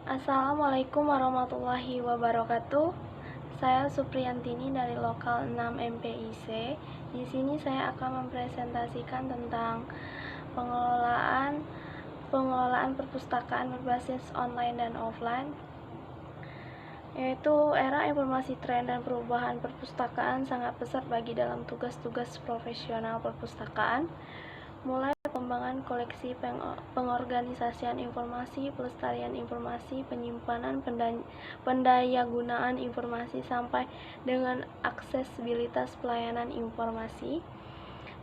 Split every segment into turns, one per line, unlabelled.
Assalamualaikum warahmatullahi wabarakatuh. Saya Supriyantini dari Lokal 6 MPIC. Di sini saya akan mempresentasikan tentang pengelolaan perpustakaan berbasis online dan offline, yaitu era informasi, tren, dan perubahan perpustakaan sangat besar bagi dalam tugas-tugas profesional perpustakaan, mulai pengembangan koleksi, pengorganisasian informasi, pelestarian informasi, penyimpanan, pendayagunaan informasi, sampai dengan aksesibilitas pelayanan informasi.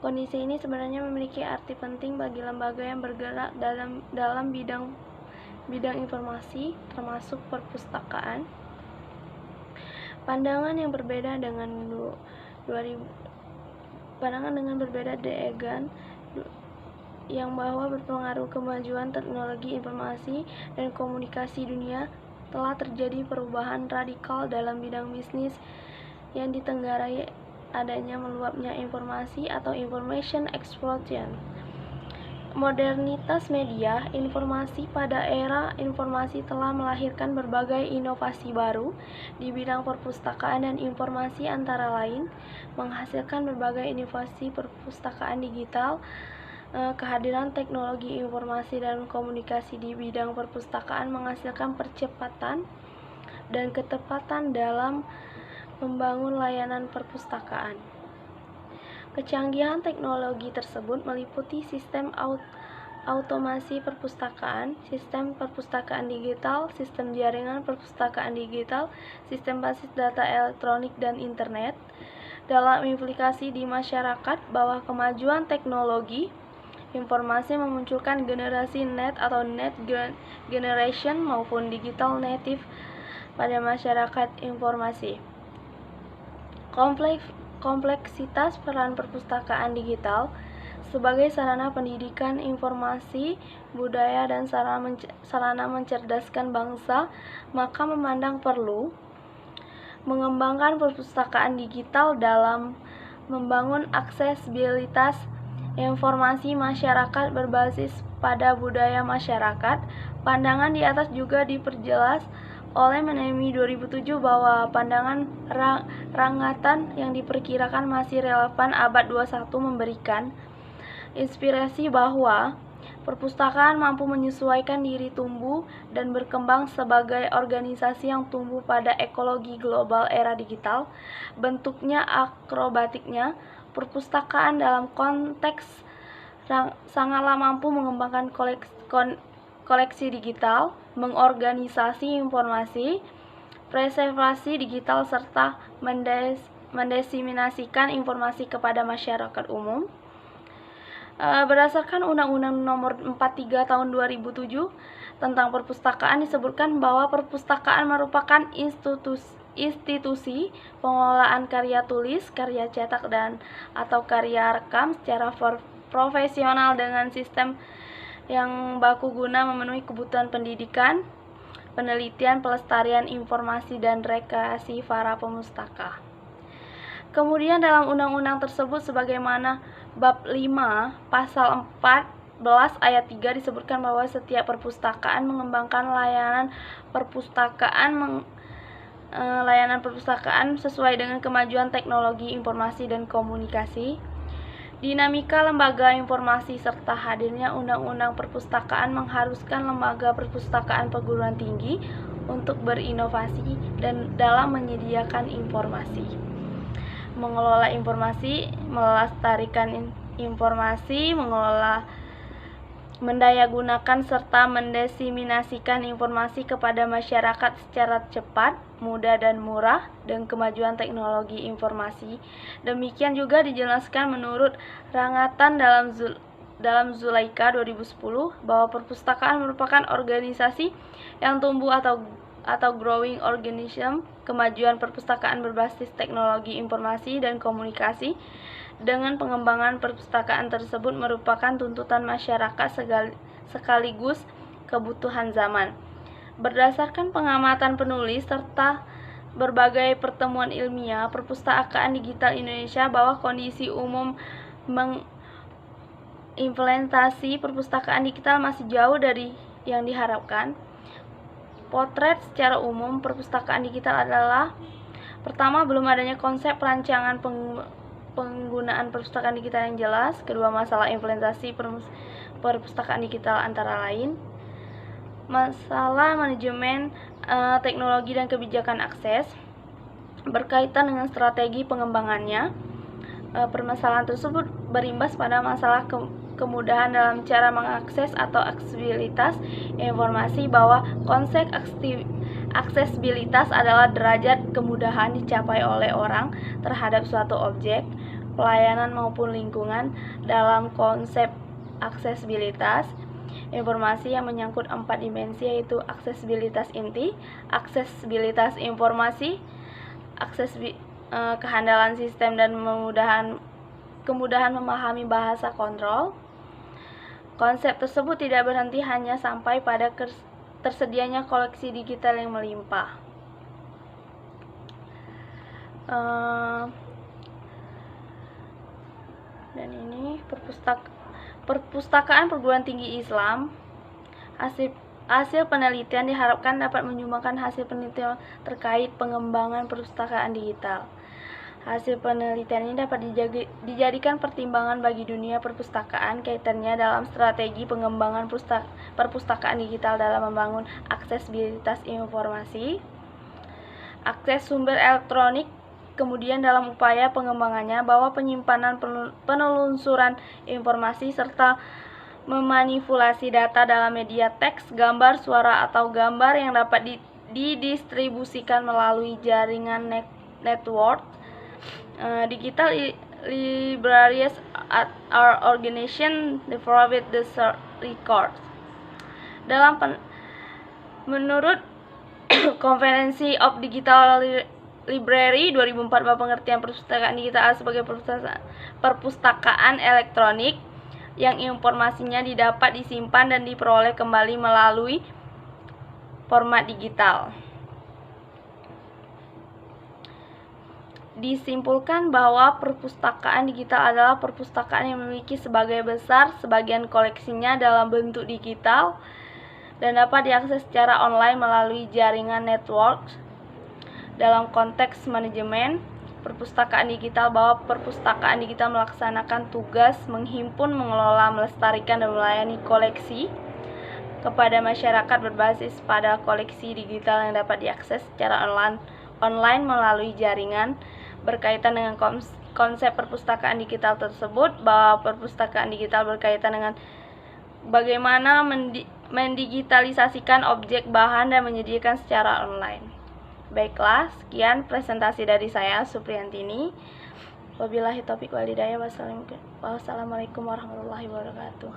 Kondisi ini sebenarnya memiliki arti penting bagi lembaga yang bergerak dalam bidang informasi, termasuk perpustakaan. Pandangan dengan berbeda Deegan yang bahwa berpengaruh kemajuan teknologi informasi dan komunikasi dunia telah terjadi perubahan radikal dalam bidang bisnis yang ditenggarai adanya meluapnya informasi atau information explosion. Modernitas media informasi pada era informasi telah melahirkan berbagai inovasi baru di bidang perpustakaan dan informasi, antara lain menghasilkan berbagai inovasi perpustakaan digital. Kehadiran teknologi informasi dan komunikasi di bidang perpustakaan menghasilkan percepatan dan ketepatan dalam membangun layanan perpustakaan. Kecanggihan teknologi tersebut meliputi sistem automasi perpustakaan, sistem perpustakaan digital, sistem jaringan perpustakaan digital, sistem basis data elektronik dan internet. Dalam implikasi di masyarakat bahwa kemajuan teknologi informasi memunculkan generasi net atau net generation maupun digital native pada masyarakat informasi. Kompleksitas peran perpustakaan digital sebagai sarana pendidikan informasi, budaya, dan sarana mencerdaskan bangsa, maka memandang perlu mengembangkan perpustakaan digital dalam membangun aksesibilitas informasi masyarakat berbasis pada budaya masyarakat. Pandangan di atas juga diperjelas oleh Menemi 2007 bahwa pandangan Ranggatan yang diperkirakan masih relevan abad 21 memberikan inspirasi bahwa perpustakaan mampu menyesuaikan diri tumbuh dan berkembang sebagai organisasi yang tumbuh pada ekologi global era digital. Bentuknya akrobatiknya, perpustakaan dalam konteks sangatlah mampu mengembangkan koleksi digital, mengorganisasi informasi, preservasi digital, serta mendesiminasikan informasi kepada masyarakat umum. Berdasarkan Undang-Undang Nomor 43 Tahun 2007 tentang perpustakaan, disebutkan bahwa perpustakaan merupakan institusi pengelolaan karya tulis, karya cetak, dan atau karya rekam secara profesional dengan sistem yang baku guna memenuhi kebutuhan pendidikan, penelitian, pelestarian informasi, dan rekreasi para pemustaka. Kemudian dalam undang-undang tersebut sebagaimana Bab 5 Pasal 14 Ayat 3 disebutkan bahwa setiap perpustakaan mengembangkan layanan perpustakaan sesuai dengan kemajuan teknologi informasi dan komunikasi, dinamika lembaga informasi, serta hadirnya undang-undang perpustakaan mengharuskan lembaga perpustakaan perguruan tinggi untuk berinovasi dan dalam menyediakan informasi, mengelola informasi, melestarikan informasi, mendayagunakan serta mendesiminasikan informasi kepada masyarakat secara cepat, mudah, dan murah dengan kemajuan teknologi informasi. Demikian juga dijelaskan menurut Ranggatan dalam Zulaikha 2010 bahwa perpustakaan merupakan organisasi yang tumbuh atau growing organism. Kemajuan perpustakaan berbasis teknologi informasi dan komunikasi dengan pengembangan perpustakaan tersebut merupakan tuntutan masyarakat sekaligus kebutuhan zaman. Berdasarkan pengamatan penulis serta berbagai pertemuan ilmiah perpustakaan digital Indonesia bahwa kondisi umum mengimplementasi perpustakaan digital masih jauh dari yang diharapkan. Potret secara umum perpustakaan digital adalah: pertama, belum adanya konsep perancangan penggunaan perpustakaan digital yang jelas. Kedua, masalah implementasi perpustakaan digital antara lain. Masalah manajemen teknologi dan kebijakan akses berkaitan dengan strategi pengembangannya. Permasalahan tersebut berimbas pada masalah kemudahan dalam cara mengakses atau aksesibilitas informasi, bahwa konsep aksesibilitas adalah derajat kemudahan dicapai oleh orang terhadap suatu objek, pelayanan maupun lingkungan. Dalam konsep aksesibilitas informasi yang menyangkut 4 dimensi, yaitu aksesibilitas inti, aksesibilitas informasi, kehandalan sistem, dan kemudahan memahami bahasa kontrol. Konsep tersebut tidak berhenti hanya sampai pada tersedianya koleksi digital yang melimpah. Dan ini perpustakaan perguruan tinggi Islam. Hasil penelitian diharapkan dapat menyumbangkan hasil penelitian terkait pengembangan perpustakaan digital. Hasil penelitian ini dapat dijadikan pertimbangan bagi dunia perpustakaan kaitannya dalam strategi pengembangan perpustakaan digital dalam membangun aksesibilitas informasi, akses sumber elektronik, kemudian dalam upaya pengembangannya bahwa penyimpanan, penelusuran informasi, serta memanipulasi data dalam media teks, gambar, suara, atau gambar yang dapat didistribusikan melalui jaringan network. Digital libraries at our organization developed the records. Menurut Konferensi of Digital Library 2004, bahwa pengertian perpustakaan digital sebagai perpustakaan elektronik yang informasinya didapat, disimpan, dan diperoleh kembali melalui format digital. Disimpulkan bahwa perpustakaan digital adalah perpustakaan yang memiliki sebagai besar sebagian koleksinya dalam bentuk digital dan dapat diakses secara online melalui jaringan network. Dalam konteks manajemen perpustakaan digital, bahwa perpustakaan digital melaksanakan tugas menghimpun, mengelola, melestarikan, dan melayani koleksi kepada masyarakat berbasis pada koleksi digital yang dapat diakses secara online melalui jaringan. Berkaitan dengan konsep perpustakaan digital tersebut, bahwa perpustakaan digital berkaitan dengan bagaimana mendigitalisasikan objek bahan dan menyediakan secara online. Baiklah, sekian presentasi dari saya, Supriyantini. Wabillahi taufiq wal hidayah. Wassalamualaikum warahmatullahi wabarakatuh.